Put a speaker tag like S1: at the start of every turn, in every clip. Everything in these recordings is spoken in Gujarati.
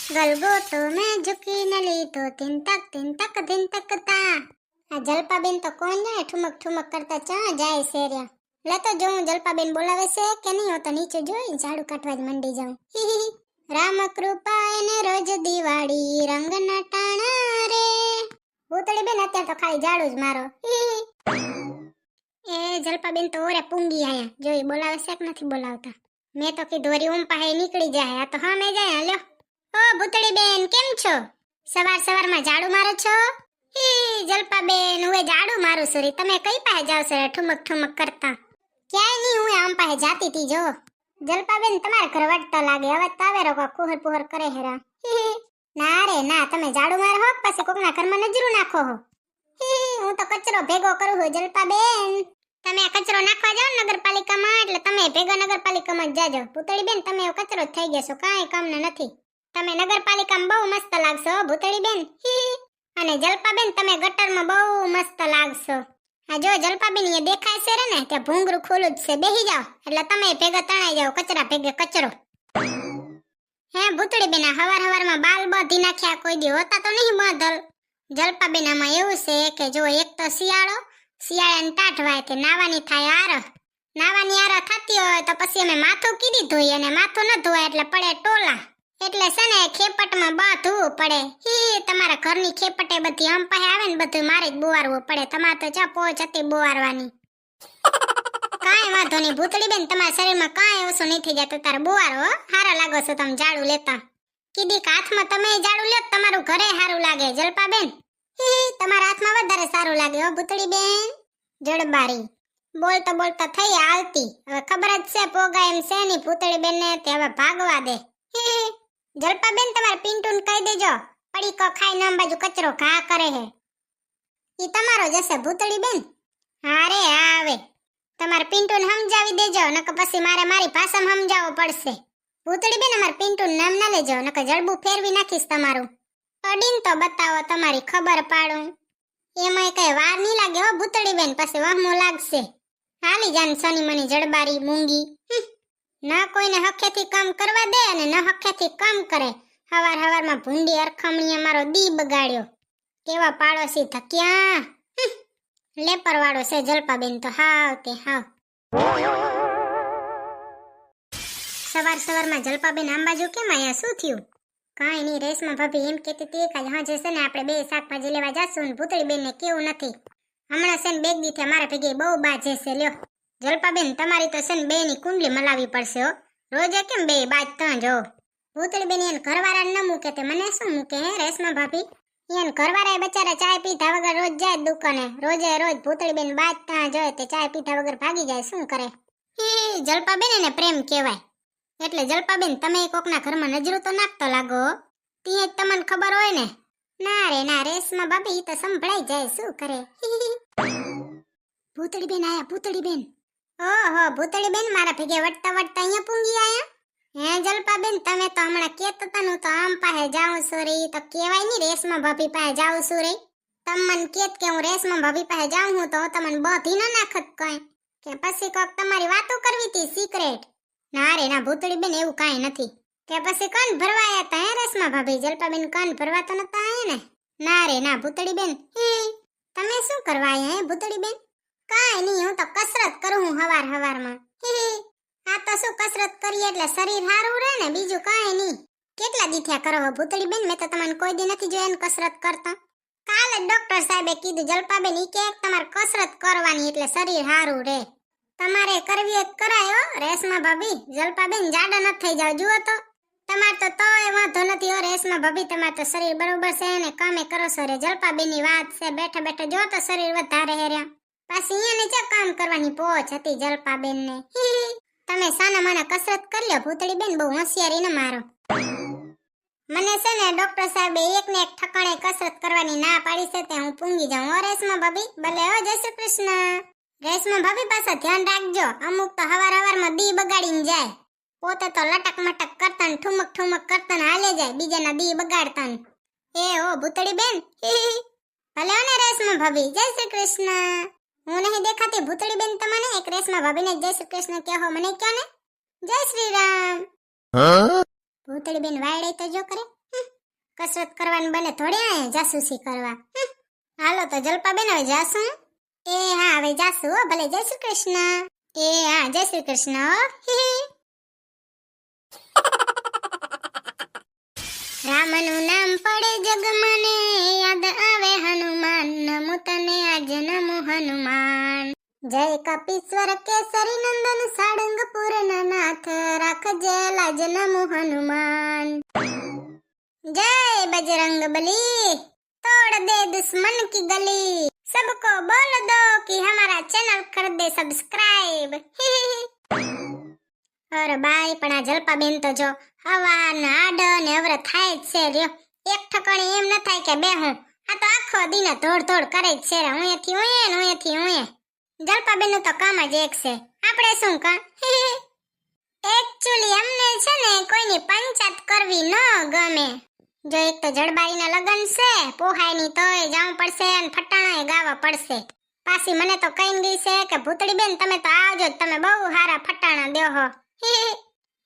S1: ગલગોટો મેં ઝૂકીને લીધો તિન તક તા. આ જલપાબેન તો કોણ જાણે ઠુમક ઠુમક કરતા ચા જાય છે રહ્યા. લે તો જો હું જલપાબેન બોલાવે છે કે નહીં, હું તો નીચે જોઈ ઝાડુ કાઢવા જ મંડી જાઉં. રામ કૃપા એને રોજ દિવાળી રંગના ટાણા રે. ભૂતળી બેન અત્યારે તો ખાલી ઝાડુ જ મારો. એ જલપાબેન તો ઓરે પૂંગી આયા, જોઈ બોલાવે છે કે નથી બોલાવતા. મેં તો કીધું વરી પાસે નીકળી જાય, આ તો હા મેં જાય. હાલ્યો ઓ ભૂતળી બેન કેમ છો? સવારમાં ઝાડુ મારો છો? જલપાબેન હું ઝાડુ મારું છું. તમે કઈ પાસે જાવ છો ઠુમક ઠુમક કરતા? ક્યાંય નહીં, હું આમ પાસે જાતી હતી. જો જલપાબેન તમારા ઘર વટતા લાગે, હવે તાવેરો કો કુહર પુહર કરે હેરા. ના રે ના, તમે ઝાડુ મારો હો પછી કોકના ઘરમાં નજરું નાખો હો. હું તો કચરો ભેગો કરું છું જલપાબેન. તમે આ કચરો નાખવા જાવ નગરપાલિકામાં એટલે તમે ભેગા નગરપાલિકામાં જ જાજો. ભૂતળી બેન તમે કચરો જ થઈ જશો, કાંઈ કામના નથી. તમે નગરપાલિકામાં બહુ મસ્ત લાગશો ભૂતળી બેન. અને જલપાબેન તમે ગટરમાં બહુ મસ્ત લાગશો. આ જો જલપાબેન એ દેખાય છે રે ને ત્યાં ભૂંગરું ખુલ્લું જ છે, બેહી જાવ એટલે તમે ભેગા તણાઈ જાવ કચરા ભેગે કચરો. હે ભૂતળી બેન હવારમાં બાલ બાંધી નાખ્યા, કોઈ દી હોતા તો નહીં બાંધલ. જલપાબેન આમાં એવું છે કે જો એક તો શિયાળાની ટાઢ વાય તે નાવાની થાય આર. નાવાની આર થતી હોય તો પછી અમે માથું કીધી ધોઈ, અને માથું ન ધોવાય એટલે પડે ટોલા. એટલે છે ને ખેપટમાં બાંધવું પડે. તમારા ઘરની ખેપટે બધી આમ પાસે આવે ને બધું મારે જ બોવારવું પડે. તમારે તો ચા પોચ હતી બોવારવાની. કાંઈ વાંધો નહીં ભૂતળી બેન, તમારા શરીરમાં કાંઈ ઓછું નહીં થઈ જતું. તારે બોવારો હારા લાગો છો તમે ઝાડુ લેતા. કીધી કે હાથમાં તમે ઝાડુ લ્યો તમારું ઘરે સારું લાગે જલપાબેન. તમારા હાથમાં વધારે સારું લાગે હો ભૂતળી બેન. જડબારી બોલતા થઈ આવતી. હવે ખબર જ છે પોગા એમ છે ની ભૂતળી બેન ને, તે હવે ભાગવા દે. જલપાબેન તમારે પિન્ટુને કહી દેજો પડીકો ખાઈ નામ બાજુ કચરો ઘા કરે હે. ઈ તમારો જશે ભૂતળી બેન. હા રે આવે તમારે પિન્ટુને સમજાવી દેજો, નકર પછી મારી ભાષામાં સમજાવવો પડશે. ભૂતળી બેન અમારે પિન્ટુનું નામ ના લેજો, નકર જડબું ફેરવી નાખીશ તમારું. અડીન તો બતાવો તમારી ખબર પાડું. એમાં કઈ વાર નહીં લાગે હો ભૂતળી બેન, પછી વહમો લાગશે. હાલી જાન સની મની જડબારી મૂંગી. ના કોઈને હખેથી કામ કરવા દે અને ન હખેથી કામ કરે. હવારમાં ભૂંડી અરખમણીએ મારો દી બગાડ્યો. કેવા પાડોશી થક્યા. લેપર વાળો છે જલપાબેન તો હાવ તે હાવ. સવારમાં જલપાબેન આંબાજુ કેમ આયા, શું થયું? કાંઈ નહીં, રેશમા ભાભી એમ કહેતી હતી કે હા જે છે ને આપણે બે શાકભાજી લેવા જાશું ને ભૂતળી બેન ને કેવું નથી. હમણાં છે ને બેગ દીથે મારા ભેગી બહુ બાજે છે. લ્યો જલપાબેન તમારી તો છે ને બે ની કુંડલી મલાવી પડશે હો. રોજે કેમ બે બાજ ત્યાં જો. ભૂતળી બેન એને ઘરવાળા ન મૂકે તે મને શું મૂકે હે રેશમા ભાભી? એને ઘરવાળા બચારા ચાય પીધા વગર રોજ જાય દુકાને. રોજ ભૂતળી બેન બાજ ત્યાં જોય તે ચાય પીધા વગર ભાગી જાય. શું કરે? જલપાબેન એને પ્રેમ કહેવાય. એટલે જલપાબેન તમે કોકના ઘરમાં નજરો તો નાખતો લાગો. ત્યાં જ તમને ખબર હોય ને. ના રે ના રેશમા ભાભી તો સંભળાઈ જાય. શું કરે? ભૂતળી બેન આયા ભૂતળી બેન. ઓહો ભૂતળી બેન મારા ભેગે વટતા અહીંયા પૂંગી આયા. હે જલપાબેન તમે તો હમણાં કેતા હતા હું તો આમ પાસે જાઉં છું રે. તો કેવાય ની રેશમા ભાભી પાસે જાઉં છું રે. તમને કેત કે હું રેશમા ભાભી પાસે જાઉં હું તો તમને બધી ન નાખત કઈ, કે પછી કોક તમારી વાતો કરવી હતી સિક્રેટ. ના રે ના ભૂતળી બેન એવું કાંઈ નથી. કે પછી કાન ભરવાયા હતા હે રેશમા ભાભી? જલપાબેન કાન ભરવા તો નતા આયા ને? ના રે ના ભૂતળી બેન. તમે શું કરવા આયા હે ભૂતળી બેન? કાંઈ નહીં, હું તો કસરત કરું હું હવારમાં. આ તો શું કસરત કરીએ એટલે શરીર સારું રહે ને, બીજું કાંઈ નહીં. કેટલા દીથ્યા કરો હો ભૂતળી બેન? મેં તો તમને કોઈ દી નથી જોયા ને કસરત કરતા. કાલે ડોક્ટર સાહેબે કીધું જલપાબેન ઈ કે તમારે કસરત કરવાની એટલે શરીર સારું રહે. તમારે કરવી જ કરાય હો રેશમા ભાભી. જલપાબેન જાડા ન થઈ જાવ. જુઓ તો તમારે તો તોય વાંધો નથી હો રેશમા ભાભી. તમારે તો શરીર બરોબર છે ને કામે કરો છો રે. જલપાબેન ની વાત છે, બેઠા જો તો શરીર વધારે હેર્યા. પાછી અહીંયા ને કામ કરવાની પોચ હતી જલપાબેન ને. તમે સાના માના કસરત કરી લો ભૂતળી બેન, બહુ હોશિયારી ન મારો. મને છે ને ડોક્ટર સાહેબે એક ને એક ઠકાણે કસરત કરવાની ના પાડી છે, તે હું પૂંગી જાઉં હો રેશમા ભાભી. ભલે હો જય શ્રી કૃષ્ણ. રેશમા ભાભી પાછા ધ્યાન રાખજો. અમુક તો હવારમાં દી બગાડીને જાય. પોતે તો લટક મટક કરતા ને ઠુમક કરતા ને હાલે જાય, બીજાના દી બગાડતા ને. એ ઓ ભૂતળી બેન. ભલે હો ને રેશમા ભાભી જય શ્રી કૃષ્ણ. હું નહીં દેખાતી ભૂતળી બેન તમને? એક રેશમા ભાભીને જય શ્રી કૃષ્ણ કહો મને ક્યાં ને? જય શ્રી રામ. ભૂતળી બેન વાયડે તો જો કરે. કસરત કરવાની બને થોડી આયા જાસૂસી કરવા. હાલો તો જલપાબેન હવે જાસું. એ હા હવે જાસુ હો, ભલે. જય શ્રી કૃષ્ણ. એ હા જય શ્રી કૃષ્ણ હો. રામનું નામ પડે જગમને યાદ આવે હનુમાન. નમો તને આજ નમો હનુમાન. જય કપીશ્વર કેસરી નંદન સાળંગપુર ના નાથ. રાખજે લાજ નમો હનુમાન. जय बजरंग बली तोड़ दे दुश्मन की गली. सबको बोल दो कि हमारा चैनल कर दे सब्सक्राइब. अरे बाई पण आ जलपाबेन तो जो हवा ने आडो ने अवरे थाय ज छे रयो. एक ठकणी एम न थाय के बेहूं. आ तो आखो दीने धोड़ धोड़ करे ज छे. हुएथी हुए ने हुएथी हुए. जलपाबेन नु तो काम ज एक छे. आपणे शुं का एक्चुअली अमने छे ने कोईनी पंचायत करवी न गमे. जो एक तो जड़बाई ना लगन से पोहाय नी तोय जाऊं पड़से अन फटाणाए गावा पड़से. पासी मने तो कहीन गई से के भूतड़ी बेन तमे तो आवजो, तमे बहु हारा फटाणा देओ हो.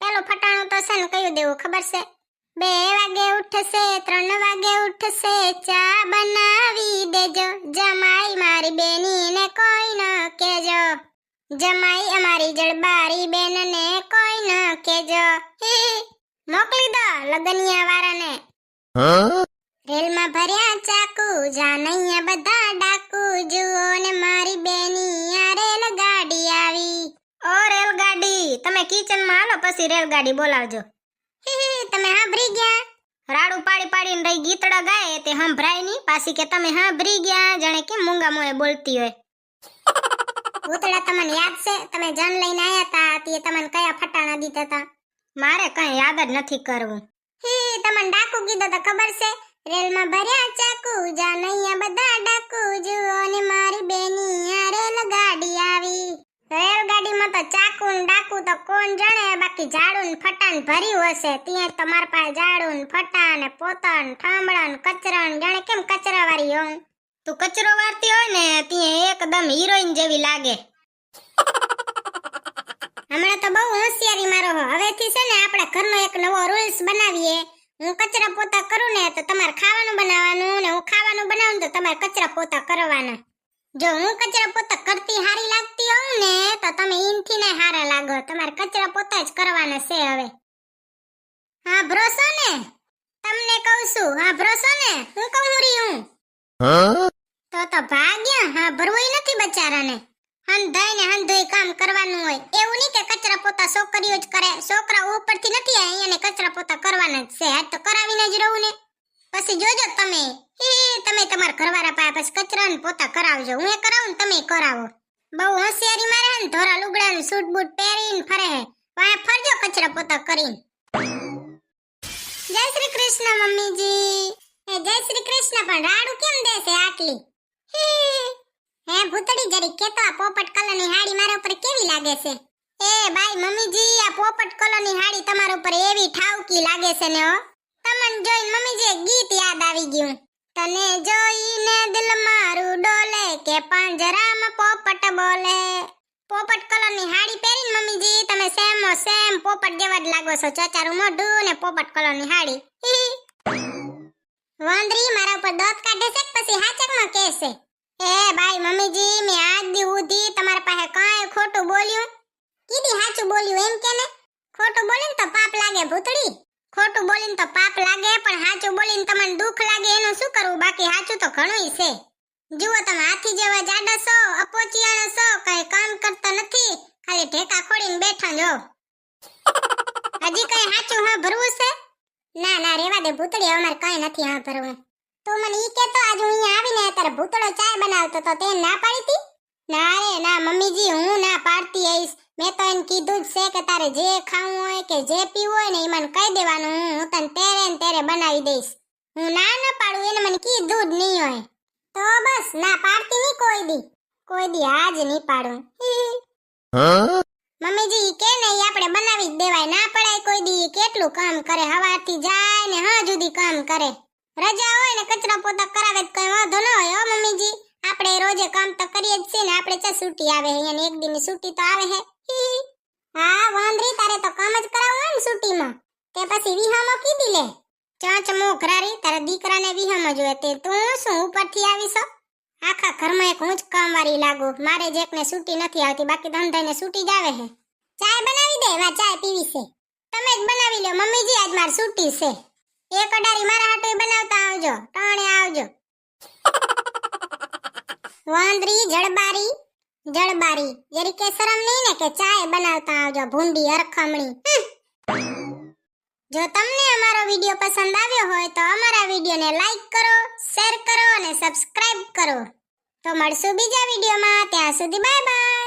S1: पेलो फटाणो तो सन कયું દેવું ખબર છે? 2 વાગે ઉઠશે 3 વાગે ઉઠશે ચા બનાવી દેજો. જમાઈ મારી બેની ને કોઈ ન કેજો. જમાઈ અમારી જડબારી બેન ને કોઈ ન કેજો. મોકલી દો લગનિયા વાળાને. રેલ માં ભર્યા ચાકુ જાનૈયા બધા ડાકુ. જુઓ ને મારી બેની આ રેલ ગાડી આવી. ઓ રેલ ગાડી તમે કિચન માં હાલો પછી રેલ ગાડી બોલાવજો. તમે સાંભળી ગયા? રાડું પાડી પાડીને રહી ગીતડા ગાય તે સંભળાય ની. પાછી કે તમે સાંભળી ગયા જાણે કે મૂંગા મોએ બોલતી હોય. ભૂતડા તમને યાદ છે? તમે જન લઈને આયા તા તે તમને કયા ફટાણા દીધા તા? મારે કઈ યાદ જ નથી કરવું. તમને ડાકુ કીધો તો ખબર છે? રેલ માં ભર્યા ચાકુ જાનૈયા બધા ડાકુ. જુઓ ને મારી બેની આ રેલ ગાડી આવી. રેલ ગાડીમાં તો ચાકુ ને ડાકુ તો કોણ જાણે, બાકી ઝાડુ ને ફટાણ ભર્યું હશે. ત્યાં તો મારા પાસે ઝાડુ ને ફટાણ ને પોતા ને ઠામડા ને કચરા ને જાણે કેમ કચરા વાળી હોઉં. તું કચરો વારતી હોય ને ત્યાં એકદમ હિરોઈન જેવી લાગે. હમણાં તો બહુ હોશિયારી મારો હો. હવેથી છે ને આપણે ઘરનો એક નવો રૂલ્સ બનાવીએ. હું કચરા પોતા કરું ને તો તમારે ખાવાનું બનાવવાનું, ને હું ખાવાનું બનાવું તો તમારે કચરા પોતા કરવાના. જો હું કચરા પોતા કરતી હારી લાગતી હોઉં ને તો તમે ઈનથી ને હારા લાગો. તમારે કચરા પોતા જ કરવાના છે હવે. હા ભરોસો ને? તમને કહું છું હા ભરોસો ને? હું કહું રી હું તો ભાગ્યા. હા ભરવું નથી બચારાને. હંધાઈ ને હંધોઈ કામ કરવાનું હોય. એવું નહીં કે કચરા પોતા છોકરીઓ જ કરે. છોકરા ઉપરથી નથી અહીંયા કચરા પોતા કરવાના જ છે. આજ તો કરાવીને જ રહું ને. પછી જોજો તમે તમારા ઘરવાળા પાસે પછી કચરા ને પોતા કરાવજો. હું એ કરાવું ને તમે કરાવો. બહુ હોશિયારી મારે ને ધોરા લુગડા ને સૂટ બૂટ પહેરીને ફરે હે. વાય ફરજો કચરા પોતા કરીને. જય શ્રી કૃષ્ણ મમ્મીજી. જય શ્રી કૃષ્ણ. પણ રાડું કેમ દેશે આટલી? હે ભૂતડી જરી કે તો આ પોપટ કલરની હાડી મારા ઉપર કેવી લાગે છે? એ બાઈ મમ્મીજી આ પોપટ કલરની હાડી તમારા ઉપર એવી ઠાવકી લાગે છે ને હો. તમને જોઈને મમ્મીજી એક ગીત યાદ આવી ગયું. તને જોઈને દિલ મારું ડોલે કે પાંજરામાં પોપટ બોલે. પોપટ કલરની હાડી પહેરીને મમ્મીજી તમે સેમ પોપટ જેવા જ લાગો છો. ચચારું મોઢું ને પોપટ કલરની હાડી. વાંદરી મારા ઉપર દોત કાઢે છે પછી હાચકમાં કહેશે. એ બાઈ મમ્મીજી મે આજ દી ઉધી તમારા પાસે કાંઈ ખોટું બોલ્યું? કીધી સાચું બોલ્યું એમ કે ને? ખોટું બોલીને તો પાપ લાગે ભૂતડી. ખોટું બોલીને તો પાપ લાગે પણ સાચું બોલીને તમને દુખ લાગે એનું શું કરવું? બાકી સાચું તો ઘણુંય છે. જુઓ તમે હાથી જેવા જાડા છો, અપોચિયાણા છો, કઈ કામ કરતા નથી, ખાલી ઢેકા ખોડીને બેઠા જો. હજી કઈ સાચું હા ભરવું છે? ના ના રેવા દે ભૂતડી, અમારે કઈ નથી હા ભરવું. તો મને ઈ કે તો આજ હું અહીંયા આવીને ત્યારે ભૂતળો ચાય બનાવતો તો તે ના પાડી હતી? ના રે ના મમ્મીજી હું ના પાડતી આઈશ. મેં તો એને કીધું જ છે કે તારે જે ખાવું હોય કે જે પીવું હોય ને એ મને કહી દેવાનું. હું તને તેરે ને તેરે બનાવી દઈશ. હું ના પાડું એને મને કીધું જ નહીં હોય. તો બસ ના પાડતી નહીં કોઈ દી આજ નહીં પાડું. મમ્મીજી કે ને ઈ આપણે બનાવી જ દેવાય. ના પડાય કોઈ દી. કેટલું કામ કરે, હવારથી જાય ને હા જુદી કામ કરે. રજા હોય ને કચરા પોતા કરાવે તો કઈ વાંધો ન હોય હો મમ્મીજી. આપણે રોજે કામ તો કરીએ જ છીએ ને. આપણે ચા છૂટી આવે હે અને એક દિનની છૂટી તો આવે હે. હા વાંદરી તારે તો કામ જ કરાવવું હોય ને છૂટીમાં તે પછી વિહામાં કીધી લે. ચાંચ મોઘરારી તારા દીકરાને વિહમ જ હોય તે તું શું ઉપરથી આવીશ આખા ઘરમાં એક હું જ કામવાળી લાગુ મારે જ એકને છૂટી નથી આવતી બાકી ધંધાને છૂટી જ આવે છે ચાય બનાવી દે વા ચાય પીવી છે તમે જ બનાવી લ્યો મમ્મીજી આજ માર છૂટી છે એક અડારી મારા હાટુય બનાવતા આવજો ટાણે આવજો વાંદરી જળબારી જરી કે શરમ નહીં ને કે ચાય બનાવતા આવજો ભૂંડી હરખમણી જો તમને અમારો વિડિયો પસંદ આવ્યો હોય તો અમારા વિડિયોને લાઈક કરો શેર કરો અને સબસ્ક્રાઇબ કરો તો મળશું બીજા વિડિયોમાં ત્યાં સુધી બાય બાય